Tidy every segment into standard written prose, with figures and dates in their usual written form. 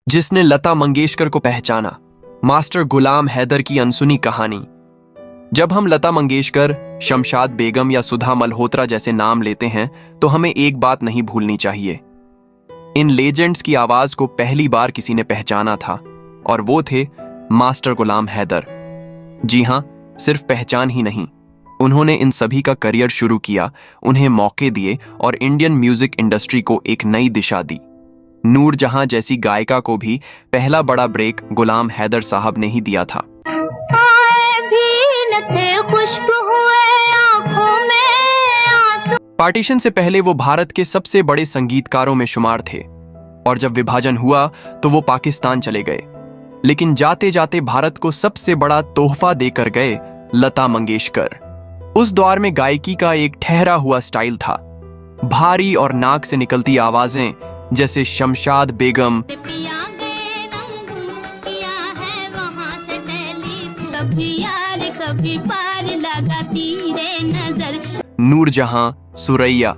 जिसने लता मंगेशकर को पहचाना। मास्टर गुलाम हैदर की अनसुनी कहानी। जब हम लता मंगेशकर, शमशाद बेगम या सुधा मल्होत्रा जैसे नाम लेते हैं तो हमें एक बात नहीं भूलनी चाहिए। इन लेजेंड्स की आवाज को पहली बार किसी ने पहचाना था और वो थे मास्टर गुलाम हैदर। जी हां, सिर्फ पहचान ही नहीं, उन्होंने इन सभी का करियर शुरू किया, उन्हें मौके दिए और इंडियन म्यूजिक इंडस्ट्री को एक नई दिशा दी। नूरजहां जैसी गायिका को भी पहला बड़ा ब्रेक गुलाम हैदर साहब ने ही दिया था। पार्टीशन से पहले वो भारत के सबसे बड़े संगीतकारों में शुमार थे और जब विभाजन हुआ तो वो पाकिस्तान चले गए, लेकिन जाते जाते भारत को सबसे बड़ा तोहफा देकर गए लता मंगेशकर। उस दौर में गायकी का एक ठहरा हुआ स्टाइल था, भारी और नाक से निकलती आवाजें जैसे शमशाद बेगम, नूरजहां, सुरैया।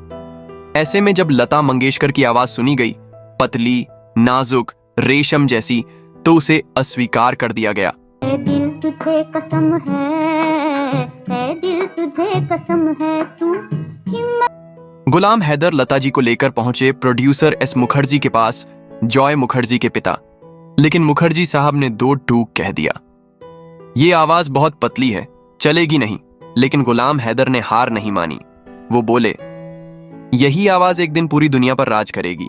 ऐसे में जब लता मंगेशकर की आवाज सुनी गई, पतली, नाजुक, रेशम जैसी, तो उसे अस्वीकार कर दिया गया। दिल तुझे कसम है, दिल तुझे कसम है, तू गुलाम हैदर लता जी को लेकर पहुंचे प्रोड्यूसर एस मुखर्जी के पास, जॉय मुखर्जी के पिता। लेकिन मुखर्जी साहब ने दो टूक कह दिया, ये आवाज बहुत पतली है, चलेगी नहीं। लेकिन गुलाम हैदर ने हार नहीं मानी। वो बोले, यही आवाज एक दिन पूरी दुनिया पर राज करेगी।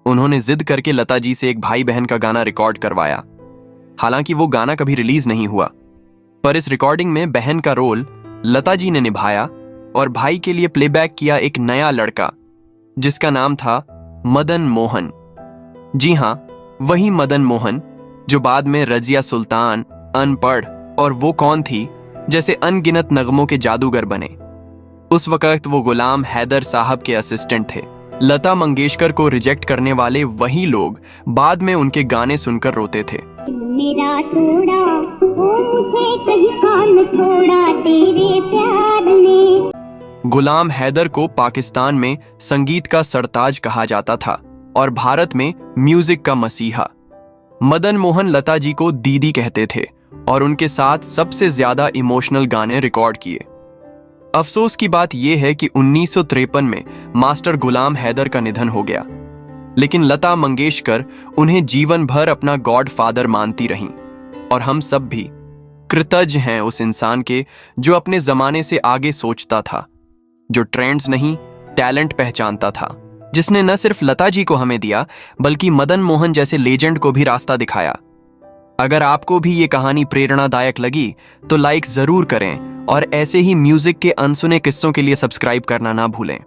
उन्होंने जिद करके लता जी से एक भाई बहन का गाना रिकॉर्ड करवाया। हालांकि वो गाना कभी रिलीज नहीं हुआ, पर इस रिकॉर्डिंग में बहन का रोल लता जी ने निभाया और भाई के लिए प्लेबैक किया एक नया लड़का, जिसका नाम था मदन मोहन। जी हां, वही मदन मोहन जो बाद में रजिया सुल्तान, अनपढ़ और वो कौन थी जैसे अनगिनत नगमों के जादूगर बने। उस वक्त वो गुलाम हैदर साहब के असिस्टेंट थे। लता मंगेशकर को रिजेक्ट करने वाले वही लोग बाद में उनके गाने सुनकर रोते थे। मेरा थोड़ा, वो मुझे कहीं कौन छोड़ा तेरे प्यार ने। गुलाम हैदर को पाकिस्तान में संगीत का सरताज कहा जाता था और भारत में म्यूजिक का मसीहा। मदन मोहन लता जी को दीदी कहते थे और उनके साथ सबसे ज्यादा इमोशनल गाने रिकॉर्ड किए। अफसोस की बात यह है कि 1953 में मास्टर गुलाम हैदर का निधन हो गया, लेकिन लता मंगेशकर उन्हें जीवन भर अपना गॉड फादर मानती रहीं और हम सब भी कृतज्ञ हैं उस इंसान के जो अपने जमाने से आगे सोचता था, जो ट्रेंड्स नहीं टैलेंट पहचानता था, जिसने न सिर्फ लता जी को हमें दिया बल्कि मदन मोहन जैसे लेजेंड को भी रास्ता दिखाया। अगर आपको भी ये कहानी प्रेरणादायक लगी तो लाइक जरूर करें और ऐसे ही म्यूजिक के अनसुने किस्सों के लिए सब्सक्राइब करना ना भूलें।